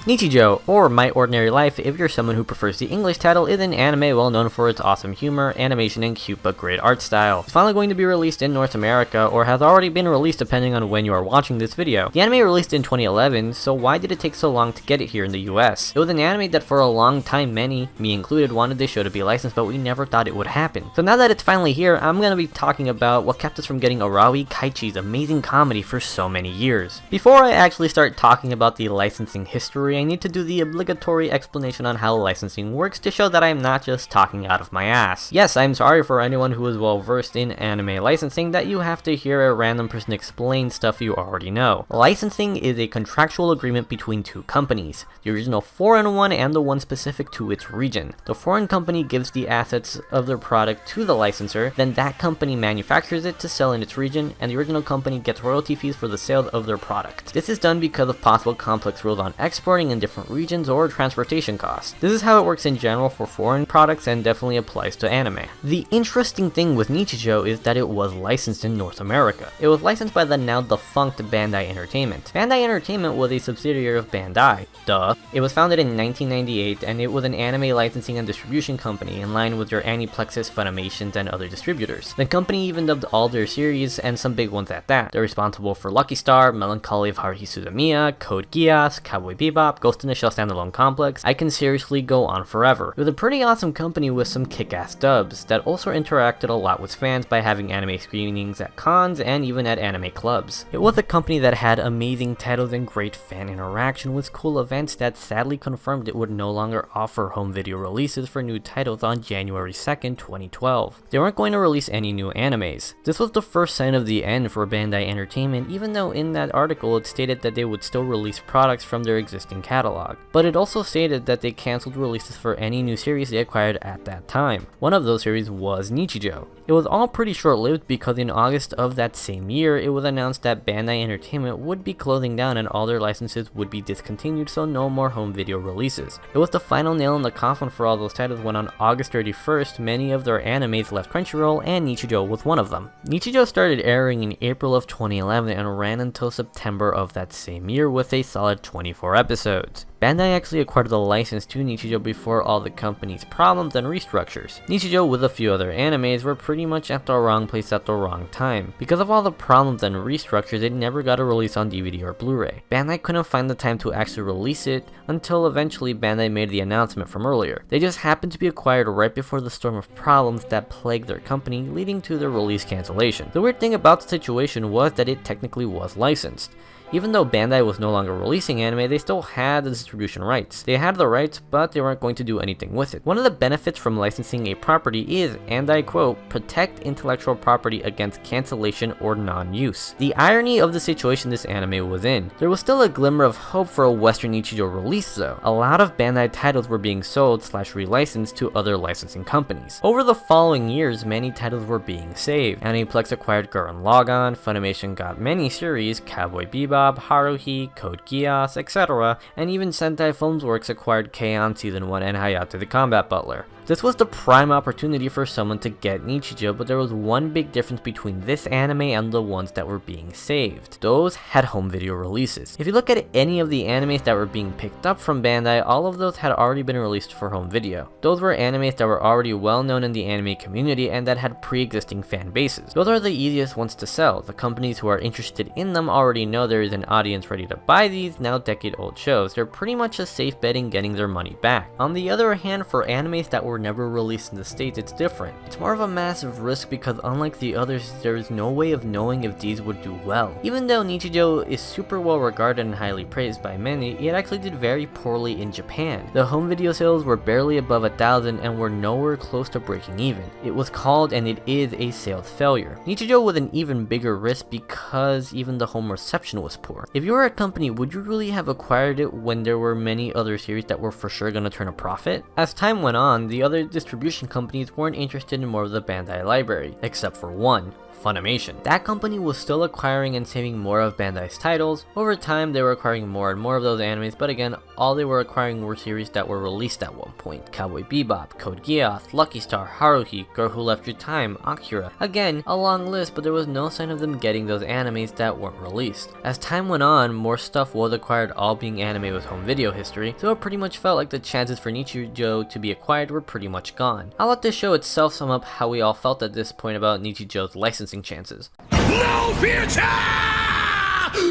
Nichijou, or My Ordinary Life if you're someone who prefers the English title, is an anime well known for its awesome humor, animation, and cute but great art style. It's finally going to be released in North America, or has already been released depending on when you are watching this video. The anime released in 2011, so why did it take so long to get it here in the US? It was an anime that for a long time many, me included, wanted this show to be licensed, but we never thought it would happen. So now that it's finally here, I'm gonna be talking about what kept us from getting Arawi Kaichi's amazing comedy for so many years. Before I actually start talking about the licensing history, I need to do the obligatory explanation on how licensing works to show that I'm not just talking out of my ass. Yes, I'm sorry for anyone who is well versed in anime licensing that you have to hear a random person explain stuff you already know. Licensing is a contractual agreement between two companies, the original foreign one and the one specific to its region. The foreign company gives the assets of their product to the licensor, then that company manufactures it to sell in its region, and the original company gets royalty fees for the sale of their product. This is done because of possible complex rules on exporting in different regions or transportation costs. This is how it works in general for foreign products and definitely applies to anime. The interesting thing with Nichijou is that it was licensed in North America. It was licensed by the now defunct Bandai Entertainment. Bandai Entertainment was a subsidiary of Bandai. Duh. It was founded in 1998 and it was an anime licensing and distribution company in line with your Aniplexes, Funimations, and other distributors. The company even dubbed all their series, and some big ones at that. They're responsible for Lucky Star, Melancholy of Haruhi Suzumiya, Code Geass, Cowboy Bebop, Ghost in the Shell Standalone Complex. I can seriously go on forever. It was a pretty awesome company with some kick-ass dubs that also interacted a lot with fans by having anime screenings at cons and even at anime clubs. It was a company that had amazing titles and great fan interaction with cool events that sadly confirmed it would no longer offer home video releases for new titles on January 2nd, 2012. They weren't going to release any new animes. This was the first sign of the end for Bandai Entertainment, even though in that article it stated that they would still release products from their existing catalog. But it also stated that they cancelled releases for any new series they acquired at that time. One of those series was Nichijou. It was all pretty short-lived because in August of that same year, it was announced that Bandai Entertainment would be closing down and all their licenses would be discontinued, so no more home video releases. It was the final nail in the coffin for all those titles when on August 31st, many of their animes left Crunchyroll, and Nichijou was one of them. Nichijou started airing in April of 2011 and ran until September of that same year with a solid 24 episodes. Bandai actually acquired the license to Nichijou before all the company's problems and restructures. Nichijou, with a few other animes, were pretty much at the wrong place at the wrong time. Because of all the problems and restructures, it never got a release on DVD or Blu-ray. Bandai couldn't find the time to actually release it until eventually Bandai made the announcement from earlier. They just happened to be acquired right before the storm of problems that plagued their company, leading to their release cancellation. The weird thing about the situation was that it technically was licensed. Even though Bandai was no longer releasing anime, they still had the distribution rights. They had the rights, but they weren't going to do anything with it. One of the benefits from licensing a property is, and I quote, protect intellectual property against cancellation or non-use. The irony of the situation this anime was in. There was still a glimmer of hope for a Western Nichijou release though. A lot of Bandai titles were being sold / relicensed to other licensing companies. Over the following years, many titles were being saved. Aniplex acquired Gurren Lagann, Funimation got many series, Cowboy Bebop, Haruhi, Code Geass, etc., and even Sentai Filmworks acquired K-On! Season 1 and Hayate the Combat Butler. This was the prime opportunity for someone to get Nichijou, but there was one big difference between this anime and the ones that were being saved. Those had home video releases. If you look at any of the animes that were being picked up from Bandai, all of those had already been released for home video. Those were animes that were already well known in the anime community and that had pre-existing fan bases. Those are the easiest ones to sell. The companies who are interested in them already know there is an audience ready to buy these now decade-old shows. They're pretty much a safe bet in getting their money back. On the other hand, for animes that were never released in the States, it's different. It's more of a massive risk because unlike the others, there is no way of knowing if these would do well. Even though Nichijou is super well regarded and highly praised by many, it actually did very poorly in Japan. The home video sales were barely above 1,000 and were nowhere close to breaking even. It was called, and it is, a sales failure. Nichijou was an even bigger risk because even the home reception was poor. If you were a company, would you really have acquired it when there were many other series that were for sure gonna turn a profit? As time went on, the other distribution companies weren't interested in more of the Bandai library, except for one. Funimation. That company was still acquiring and saving more of Bandai's titles. Over time, they were acquiring more and more of those animes, but again, all they were acquiring were series that were released at one point. Cowboy Bebop, Code Geass, Lucky Star, Haruhi, Girl Who Left Your Time, Akira. Again, a long list, but there was no sign of them getting those animes that weren't released. As time went on, more stuff was acquired, all being anime with home video history, so it pretty much felt like the chances for Nichijou to be acquired were pretty much gone. I'll let this show itself sum up how we all felt at this point about Nichijou's licensing chances. No future!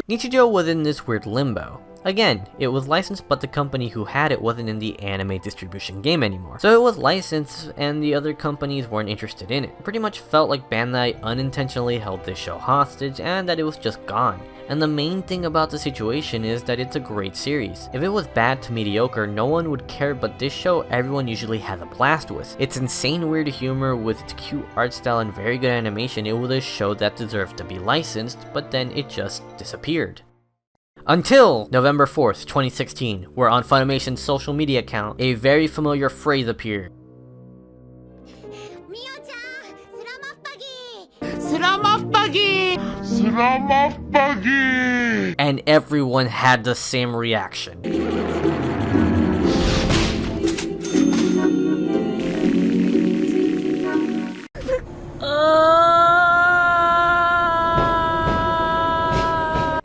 Nichijou was in this weird limbo. Again, it was licensed, but the company who had it wasn't in the anime distribution game anymore. So it was licensed, and the other companies weren't interested in it. It pretty much felt like Bandai unintentionally held this show hostage, and that it was just gone. And the main thing about the situation is that it's a great series. If it was bad to mediocre, no one would care, but this show everyone usually has a blast with. It's insane weird humor with its cute art style and very good animation. It was a show that deserved to be licensed, but then it just disappeared. Until November 4th, 2016, where on Funimation's social media account, a very familiar phrase appeared. And everyone had the same reaction.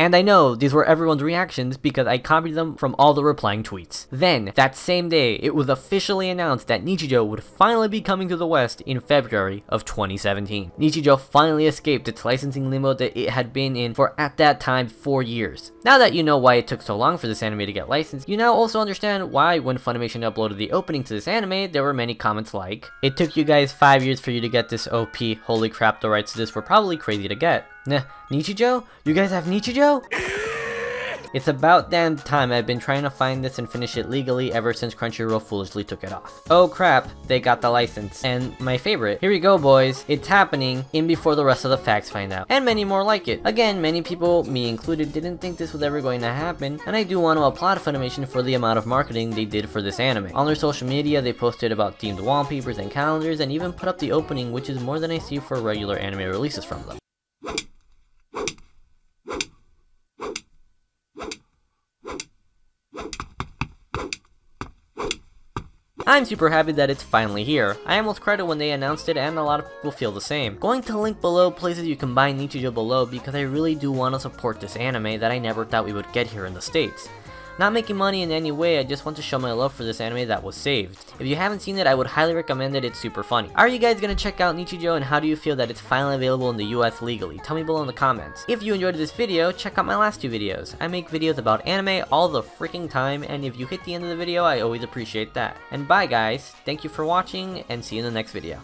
And I know these were everyone's reactions because I copied them from all the replying tweets. Then, that same day, it was officially announced that Nichijou would finally be coming to the West in February of 2017. Nichijou finally escaped its licensing limbo that it had been in for, at that time, 4 years. Now that you know why it took so long for this anime to get licensed, you now also understand why when Funimation uploaded the opening to this anime, there were many comments like, "It took you guys 5 years for you to get this OP, holy crap, the rights to this were probably crazy to get. Nah, Nichijou? You guys have Nichijou?" It's about damn time. I've been trying to find this and finish it legally ever since Crunchyroll foolishly took it off. Oh crap, they got the license. And my favorite, here we go boys, it's happening in before the rest of the facts find out. And many more like it. Again, many people, me included, didn't think this was ever going to happen, and I do want to applaud Funimation for the amount of marketing they did for this anime. On their social media, they posted about themed wallpapers and calendars, and even put up the opening, which is more than I see for regular anime releases from them. I'm super happy that it's finally here. I almost cried when they announced it, and a lot of people feel the same. Going to link below places you can buy Nichijou below because I really do want to support this anime that I never thought we would get here in the States. Not making money in any way, I just want to show my love for this anime that was saved. If you haven't seen it, I would highly recommend it, it's super funny. Are you guys gonna check out Nichijou, and how do you feel that it's finally available in the US legally? Tell me below in the comments. If you enjoyed this video, check out my last 2 videos. I make videos about anime all the freaking time, and if you hit the end of the video, I always appreciate that. And bye guys, thank you for watching, and see you in the next video.